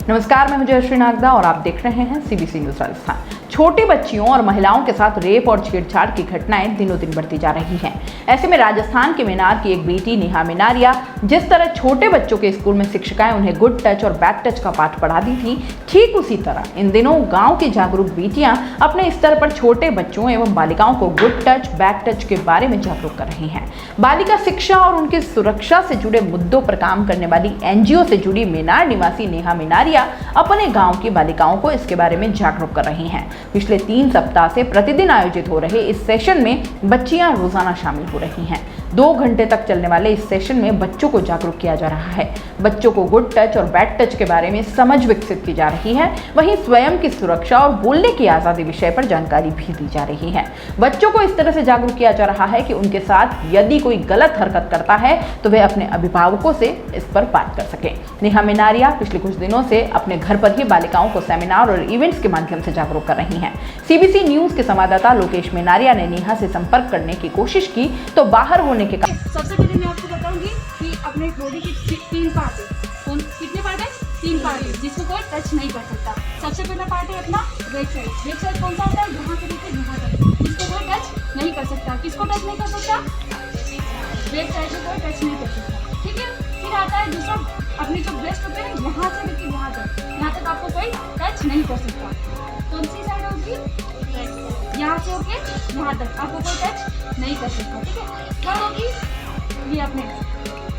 नमस्कार, मैं जयश्री नागदा और आप देख रहे हैं सीबीसी न्यूज राजस्थान। छोटी बच्चियों और महिलाओं के साथ रेप और छेड़छाड़ की घटनाएं दिनों दिन बढ़ती जा रही हैं। ऐसे में राजस्थान के मेनार की एक बेटी नेहा मिनारिया, जिस तरह छोटे बच्चों के स्कूल में शिक्षिकाएं उन्हें गुड टच और बैड टच का पाठ पढ़ाती थी, ठीक उसी तरह इन दिनों गांव की जागरूक बेटियां अपने स्तर पर छोटे बच्चों एवं बालिकाओं को गुड टच बैड टच के बारे में जागरूक कर रही हैं। बालिका शिक्षा और उनकी सुरक्षा से जुड़े मुद्दों पर काम करने वाली एनजीओ से जुड़ी मेनार निवासी नेहा मिनारिया अपने गांव की बालिकाओं को इसके बारे में जागरूक कर रही हैं। पिछले 3 सप्ताह से प्रतिदिन आयोजित हो रहे इस सेशन में बच्चियां रोजाना शामिल हो रही हैं। 2 घंटे तक चलने वाले इस सेशन में बच्चों को जागरूक किया जा रहा है। बच्चों को गुड टच और बैड टच के बारे में समझ विकसित की जा रही है। वहीं स्वयं की सुरक्षा और बोलने की आजादी विषय पर जानकारी भी दी जा रही है। बच्चों को इस तरह से जागरूक किया जा रहा है कि उनके साथ यदि कोई गलत हरकत करता है तो वे अपने अभिभावकों से इस पर बात कर सके। नेहा मिनारिया पिछले कुछ दिनों से अपने घर पर ही बालिकाओं को सेमिनार और इवेंट्स के माध्यम से जागरूक कर रही हैं। सीबीसी न्यूज के संवाददाता लोकेश मिनारिया ने नेहा से संपर्क करने की कोशिश की तो बाहर होने के कारण सबसे पहले मैं आपको बताऊंगी कि अपने बॉडी के 3 पार्ट है। कितने पार्ट है? 3 पार्ट है जिसको कोई टच नहीं कर सकता। सबसे पहला पार्ट है अपना बैक साइड। बैक साइड कौन सा होता है? यहाँ से लेकर यहाँ तक, जिसको कोई टच नहीं कर सकता। किसको टच नहीं कर सकता? बैक साइड को कोई टच नहीं कर सकता। ठीक है। फिर आता है दूसरा, अपनी जो ब्रेस्ट होते हैं यहाँ से लेकर यहाँ तक आपको कोई टच नहीं कर सकता। कौन सी साइड होगी? यहाँ से होके यहाँ तक आपको कोई टच नहीं कर सकता। ठीक है। थर्ड होगी ये अपने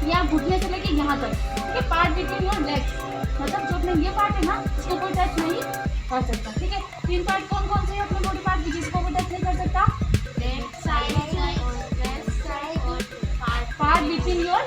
यहाँ घुटने से लेके यहाँ तक, ठीक है, पार्ट बिटवीन योर लेग्स, मतलब जो अपने ये पार्ट है ना, इसको कोई टच नहीं कर सकता। ठीक है। 3 पार्ट कौन कौन से है अपने बॉडी पार्ट जिसको कोई टच नहीं कर सकता? लेफ्ट साइड और पार्ट बिटवीन योर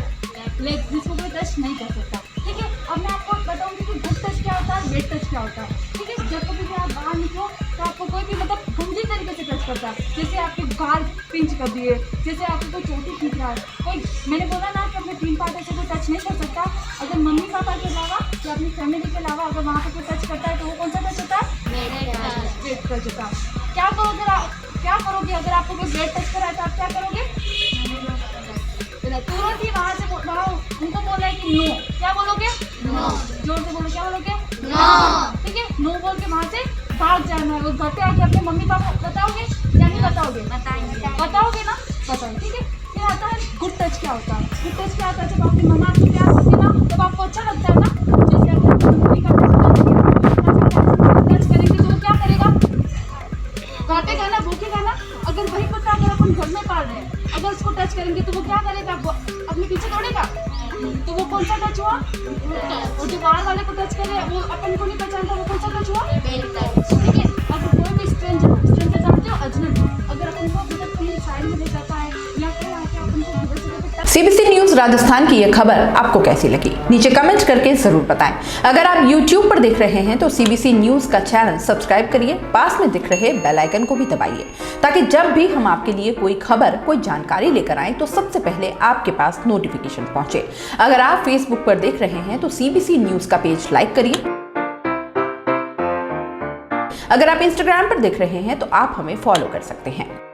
लेग्स जिसको कोई टच नहीं कर सकता। ठीक है। अब मैं आपको बताऊंगी कि गुड टच क्या होता है, बैड टच क्या होता है। ठीक है। जब कभी भी आप बाहर निकलो तो आपको कोई भी मतलब गंदी तरीके से टच करता है, जैसे आपके गाल पिंच कर दिए, जैसे आपको कोई चोटी खींच रहा है, कोई, मैंने बोला ना कि अपने 3 पार्ट से कोई टच नहीं कर सकता। अगर मम्मी पापा के अलावा या अपनी फैमिली के अलावा अगर वहाँ पर कोई टच करता है तो वो कौन सा टच होता है? बैड टच होता है। क्या करोगे अगर आपको कोई बैड टच करा है तो आप क्या करोगे? तुरंत ही वहाँ से वहाँ उनको बोला है कि नो। क्या बोलोगे? नो। जोर से बोलो, क्या बोलोगे? नो। ठीक है। नो बोल के वहाँ से भाग जाना है। वो घटे आके अपने मम्मी पापा बताओगे या नहीं बताओगे? बताओगे ना? बताओ। ठीक है। फिर आता है गुड टच क्या होता है। गुड टच क्या होता है? जब आपकी मम्मा आपको प्यार करती है ना, तब आपको अच्छा लगता है ना। जैसे अगर आपकी मम्मी का टच करेंगे तो वो क्या करेगा? काटेगा ना, भूखेगा ना। अगर वही कुत्ता अगर अपन घर में पाल रहे हैं, अगर उसको टच करेंगे तो वो क्या करेगा? अपने पीछे दौड़ेगा। तो वो कौन सा टच हुआ? वो जो बाहर वाले को टच करे वो अपन को नहीं पहचानता, वो कौन सा टच हुआ? ठीक है। अगर कोई भी स्ट्रेंजर जानते हो, अजनबी, अगर अपन को मतलब कहीं साइड में ले जाता है या फिर आके अपन को अंदर से सीबीसी न्यूज राजस्थान की यह खबर आपको कैसी लगी, नीचे कमेंट करके जरूर बताएं। अगर आप YouTube पर देख रहे हैं तो सीबीसी न्यूज का चैनल सब्सक्राइब करिए, पास में दिख रहे बेल आइकन को भी दबाइए, ताकि जब भी हम आपके लिए कोई खबर, कोई जानकारी लेकर आए तो सबसे पहले आपके पास नोटिफिकेशन पहुंचे। अगर आप Facebook पर देख रहे हैं तो सीबीसी न्यूज का पेज लाइक करिए। अगर आप Instagram पर देख रहे हैं तो आप हमें फॉलो कर सकते हैं।